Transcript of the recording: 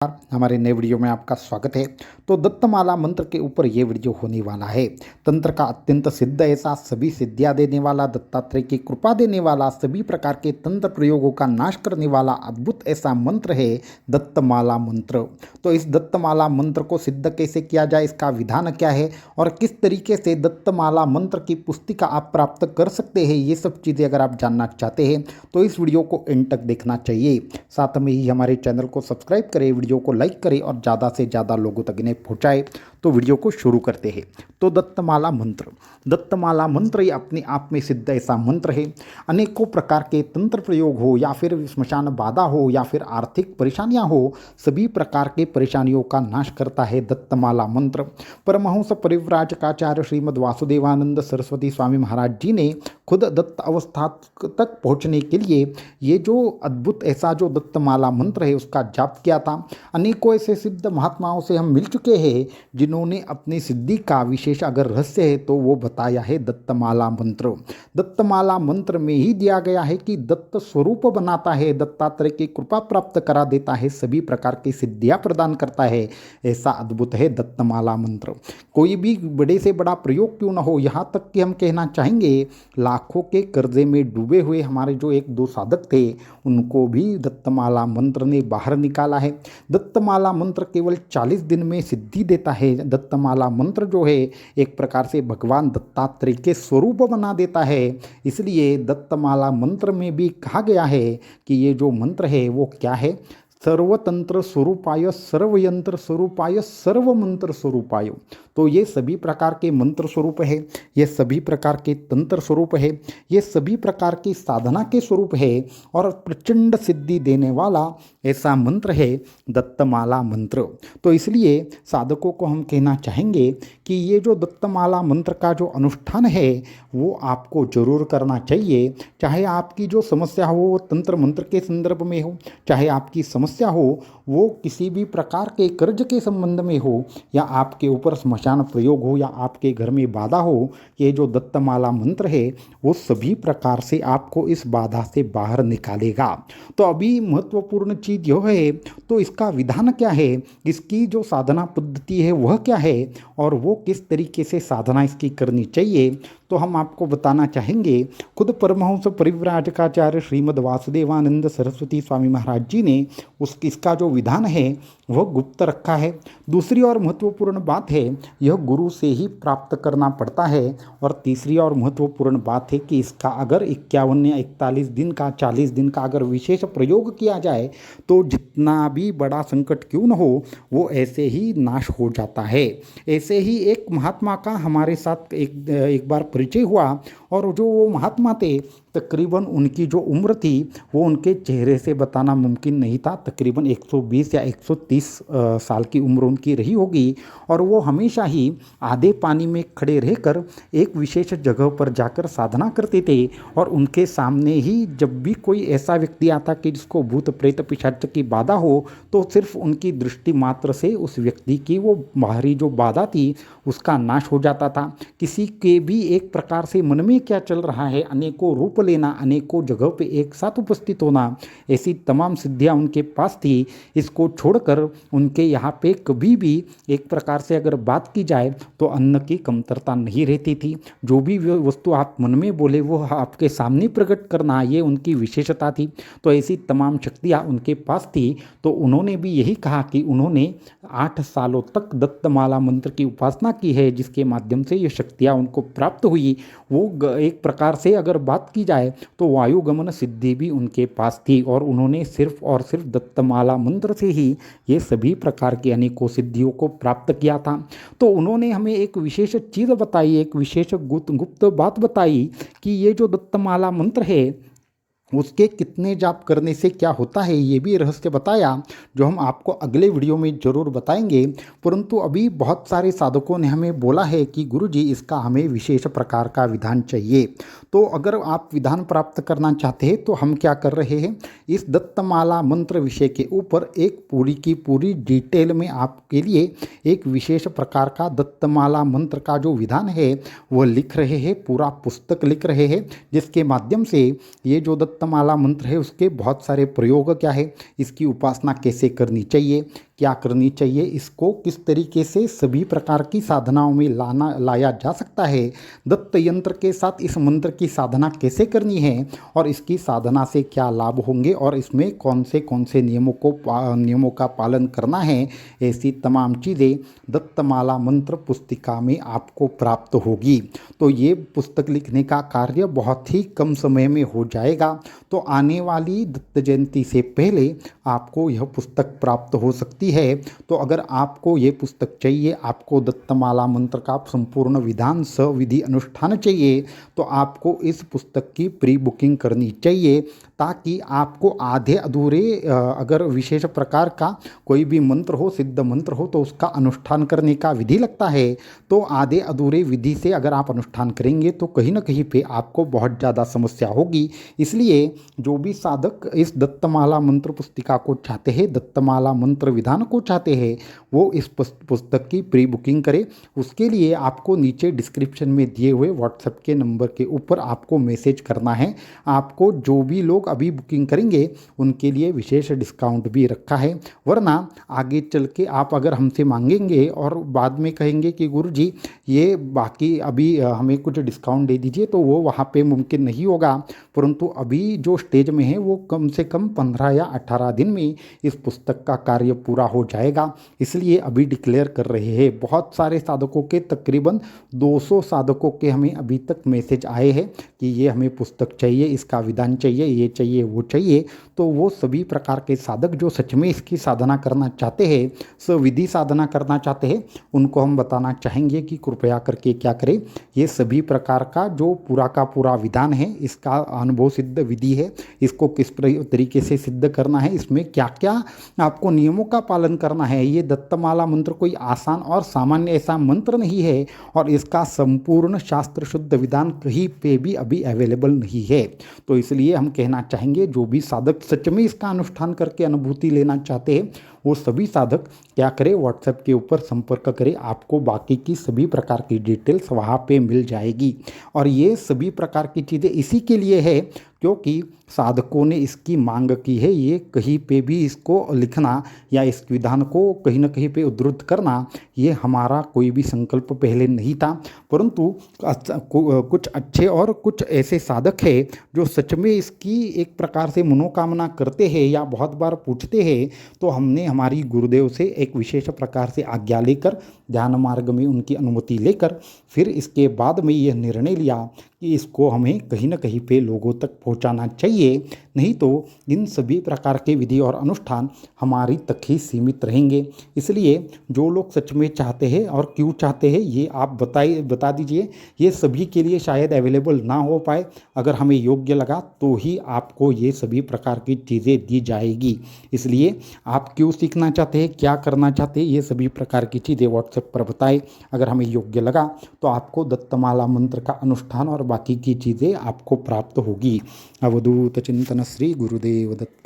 हमारे नए वीडियो में आपका स्वागत है। तो दत्तमाला मंत्र के ऊपर ये वीडियो होने वाला है। तंत्र का अत्यंत सिद्ध ऐसा सभी सिद्धियां देने वाला, दत्तात्रेय की कृपा देने वाला, सभी प्रकार के तंत्र प्रयोगों का नाश करने वाला अद्भुत ऐसा मंत्र है दत्तमाला मंत्र। तो इस दत्तमाला मंत्र को सिद्ध कैसे किया जाए, इसका विधान क्या है और किस तरीके से दत्तमाला मंत्र की पुस्तिका आप प्राप्त कर सकते हैं, ये सब चीज़ें अगर आप जानना चाहते हैं तो इस वीडियो को एंड तक देखना चाहिए। साथ में ही हमारे चैनल को सब्सक्राइब करें, वीडियो को लाइक करें और ज़्यादा से ज़्यादा लोगों तक इन्हें पहुँचाएं। तो वीडियो को शुरू करते हैं। तो दत्तमाला मंत्र ये अपने आप में सिद्ध ऐसा मंत्र है। अनेकों प्रकार के तंत्र प्रयोग हो या फिर श्मशान बाधा हो या फिर आर्थिक परेशानियां हो, सभी प्रकार के परेशानियों का नाश करता है दत्तमाला मंत्र। परमहंस परिव्राजकाचार्य श्रीमद् वासुदेवानंद सरस्वती स्वामी महाराज जी ने खुद दत्त अवस्था तक पहुँचने के लिए ये जो अद्भुत ऐसा जो दत्तमाला मंत्र है उसका जाप किया था। अनेकों ऐसे सिद्ध महात्माओं से हम मिल चुके हैं जिन्होंने अपनी सिद्धि का विशेष अगर रहस्य है तो वो बताया है दत्तमाला मंत्र। दत्तमाला मंत्र में ही दिया गया है कि दत्त स्वरूप बनाता है, दत्तात्रेय की कृपा प्राप्त करा देता है, सभी प्रकार की सिद्धियां प्रदान करता है। ऐसा अद्भुत है दत्तमाला मंत्र। कोई भी बड़े से बड़ा प्रयोग क्यों न हो, यहाँ तक कि हम कहना चाहेंगे लाखों के कर्जे में डूबे हुए हमारे जो एक दो साधक थे उनको भी दत्तमाला मंत्र ने बाहर निकाला है। दत्तमाला मंत्र केवल 40 दिन में सिद्धि देता है। दत्तमाला मंत्र जो है एक प्रकार से भगवान दत्तात्रेय के स्वरूप बना देता है। इसलिए दत्तमाला मंत्र में भी कहा गया है कि ये जो मंत्र है वो क्या है, सर्वतंत्र स्वरूपाय, सर्वयंत्र स्वरूपाय, सर्वमंत्र स्वरूपाय। तो ये सभी प्रकार के मंत्र स्वरूप है, ये सभी प्रकार के तंत्र स्वरूप है, ये सभी प्रकार की साधना के स्वरूप है और प्रचंड सिद्धि देने वाला ऐसा मंत्र है दत्तमाला मंत्र। तो इसलिए साधकों को हम कहना चाहेंगे कि ये जो दत्तमाला मंत्र का जो अनुष्ठान है वो आपको जरूर करना चाहिए। चाहे आपकी जो समस्या हो वो तंत्र मंत्र के संदर्भ में हो, चाहे आपकी समस्या हो वो किसी भी प्रकार के कर्ज के संबंध में हो, या आपके ऊपर श्मशान प्रयोग हो, या आपके घर में बाधा हो, ये जो दत्तमाला मंत्र है वो सभी प्रकार से आपको इस बाधा से बाहर निकालेगा। तो अभी महत्वपूर्ण चीज़ यह है, तो इसका विधान क्या है, इसकी जो साधना पद्धति है वह क्या है और वो किस तरीके से साधना इसकी करनी चाहिए, तो हम आपको बताना चाहेंगे। खुद परमहंस परिव्राजकाचार्य श्रीमद् वासुदेवानंद सरस्वती स्वामी महाराज जी ने इसका जो विधान है वह गुप्त रखा है। दूसरी और महत्वपूर्ण बात है, यह गुरु से ही प्राप्त करना पड़ता है। और तीसरी और महत्वपूर्ण बात है कि इसका अगर 51 या 41 दिन का, 40 दिन का अगर विशेष प्रयोग किया जाए तो जितना भी बड़ा संकट क्यों न हो वो ऐसे ही नाश हो जाता है। ऐसे ही एक महात्मा का हमारे साथ एक बार परिचय हुआ और जो वो महात्मा थे तकरीबन उनकी जो उम्र थी वो उनके चेहरे से बताना मुमकिन नहीं था। तकरीबन 120 या 130 साल की उम्र उनकी रही होगी और वो हमेशा ही आधे पानी में खड़े रहकर एक विशेष जगह पर जाकर साधना करते थे। और उनके सामने ही जब भी कोई ऐसा व्यक्ति आता कि जिसको भूत प्रेत पिशाच की बाधा हो तो सिर्फ उनकी दृष्टि मात्र से उस व्यक्ति की वो बाहरी जो बाधा थी उसका नाश हो जाता था। किसी के भी एक प्रकार से मन में क्या चल रहा है, अनेकों रूप लेना, अनेकों जगह पे एक साथ उपस्थित होना, ऐसी तमाम सिद्धियां उनके पास थी। इसको छोड़कर उनके यहाँ पे कभी भी एक प्रकार से अगर बात की जाए तो अन्न की कमतरता नहीं रहती थी। जो भी वस्तु आप मन में बोले वो आपके सामने प्रकट करना, ये उनकी विशेषता थी। तो ऐसी तमाम शक्तियाँ उनके पास थी। तो उन्होंने भी यही कहा कि उन्होंने 8 सालों तक दत्तमाला मंत्र की उपासना की है, जिसके माध्यम से ये शक्तियाँ उनको प्राप्त हुई। वो एक प्रकार से अगर बात की जाए तो वायुगमन सिद्धि भी उनके पास थी और उन्होंने सिर्फ और सिर्फ दत्तमाला मंत्र से ही ये सभी प्रकार की अनेकों सिद्धियों को प्राप्त किया था। तो उन्होंने हमें एक विशेष चीज़ बताई, एक विशेष गुप्त बात बताई कि ये जो दत्तमाला मंत्र है उसके कितने जाप करने से क्या होता है, ये भी रहस्य बताया, जो हम आपको अगले वीडियो में ज़रूर बताएंगे। परंतु अभी बहुत सारे साधकों ने हमें बोला है कि गुरुजी इसका हमें विशेष प्रकार का विधान चाहिए। तो अगर आप विधान प्राप्त करना चाहते हैं तो हम क्या कर रहे हैं, इस दत्तमाला मंत्र विषय के ऊपर एक पूरी की पूरी डिटेल में आपके लिए एक विशेष प्रकार का दत्तमाला मंत्र का जो विधान है वह लिख रहे हैं, पूरा पुस्तक लिख रहे हैं, जिसके माध्यम से ये जो दत्तमाला मंत्र है उसके बहुत सारे प्रयोग क्या है, इसकी उपासना कैसे करनी चाहिए, क्या करनी चाहिए, इसको किस तरीके से सभी प्रकार की साधनाओं में लाया जा सकता है, दत्त यंत्र के साथ इस मंत्र की साधना कैसे करनी है और इसकी साधना से क्या लाभ होंगे और इसमें कौन से नियमों का पालन करना है, ऐसी तमाम चीज़ें दत्तमाला मंत्र पुस्तिका में आपको प्राप्त होगी। तो ये पुस्तक लिखने का कार्य बहुत ही कम समय में हो जाएगा। तो आने वाली दत्त जयंती से पहले आपको यह पुस्तक प्राप्त हो सकती है। तो अगर आपको ये पुस्तक चाहिए, आपको दत्तमाला मंत्र का संपूर्ण विधान सविधि अनुष्ठान चाहिए, तो आपको इस पुस्तक की प्री बुकिंग करनी चाहिए, ताकि आपको आधे अधूरे अगर विशेष प्रकार का कोई भी मंत्र हो, सिद्ध मंत्र हो, तो उसका अनुष्ठान करने का विधि लगता है। तो आधे अधूरे विधि से अगर आप अनुष्ठान करेंगे तो कहीं ना कहीं पे आपको बहुत ज़्यादा समस्या होगी। इसलिए जो भी साधक इस दत्तमाला मंत्र पुस्तिका को चाहते हैं, दत्तमाला मंत्र विधान को चाहते हैं, वो इस पुस्तक की प्री बुकिंग करें। उसके लिए आपको नीचे डिस्क्रिप्शन में दिए हुए व्हाट्सएप के नंबर के ऊपर आपको मैसेज करना है। आपको जो भी लोग अभी बुकिंग करेंगे उनके लिए विशेष डिस्काउंट भी रखा है, वरना आगे चल के आप अगर हमसे मांगेंगे और बाद में कहेंगे कि गुरुजी ये बाकी अभी हमें कुछ डिस्काउंट दे दीजिए, तो वो वहाँ पे मुमकिन नहीं होगा। परंतु अभी जो स्टेज में है वो कम से कम 15 या 18 दिन में इस पुस्तक का कार्य पूरा हो जाएगा, इसलिए अभी डिक्लेयर कर रहे हैं। बहुत सारे साधकों के तकरीबन 200 साधकों के हमें अभी तक मैसेज आए हैं कि ये हमें पुस्तक चाहिए, इसका विधान चाहिए, ये चाहिए, वो चाहिए। तो वो सभी प्रकार के साधक जो सच में इसकी साधना करना चाहते हैं, सविधि साधना करना चाहते हैं, उनको हम बताना चाहेंगे कि कृपया करके क्या करें, ये सभी प्रकार का जो पूरा का पूरा विधान है, इसका अनुभव सिद्ध विधि है, इसको किस तरीके से सिद्ध करना है, इसमें क्या क्या आपको नियमों का पालन करना है। ये दत्तमाला मंत्र कोई आसान और सामान्य ऐसा मंत्र नहीं है और इसका संपूर्ण शास्त्र शुद्ध विधान कहीं पे भी अभी अवेलेबल नहीं है। तो इसलिए हम कहना चाहेंगे जो भी साधक सच में इसका अनुष्ठान करके अनुभूति लेना चाहते हैं, वो सभी साधक क्या करें, व्हाट्सएप के ऊपर संपर्क करें, आपको बाकी की सभी प्रकार की डिटेल्स वहाँ पे मिल जाएगी। और ये सभी प्रकार की चीज़ें इसी के लिए है क्योंकि साधकों ने इसकी मांग की है। ये कहीं पे भी इसको लिखना या इस विधान को कहीं ना कहीं पे उद्धृत करना, ये हमारा कोई भी संकल्प पहले नहीं था, परंतु कुछ अच्छे और कुछ ऐसे साधक हैं जो सच में इसकी एक प्रकार से मनोकामना करते हैं या बहुत बार पूछते हैं। तो हमने हमारी गुरुदेव से एक विशेष प्रकार से आज्ञा लेकर, ध्यान मार्ग में उनकी अनुमति लेकर, फिर इसके बाद में यह निर्णय लिया कि इसको हमें कहीं ना कहीं पे लोगों तक पहुंचाना चाहिए, नहीं तो इन सभी प्रकार के विधि और अनुष्ठान हमारी तक ही सीमित रहेंगे। इसलिए जो लोग सच में चाहते हैं और क्यों चाहते हैं ये आप बता दीजिए। ये सभी के लिए शायद अवेलेबल ना हो पाए, अगर हमें योग्य लगा तो ही आपको ये सभी प्रकार की चीज़ें दी जाएगी। इसलिए आप क्यों सीखना चाहते हैं, क्या करना चाहते हैं, ये सभी प्रकार की चीज़ें व्हाट्सएप पर बताएं। अगर हमें योग्य लगा तो आपको दत्तमाला मंत्र का अनुष्ठान और बाकी की चीज़ें आपको प्राप्त होगी। अवधूत चिंतन श्री गुरुदेव दत्त।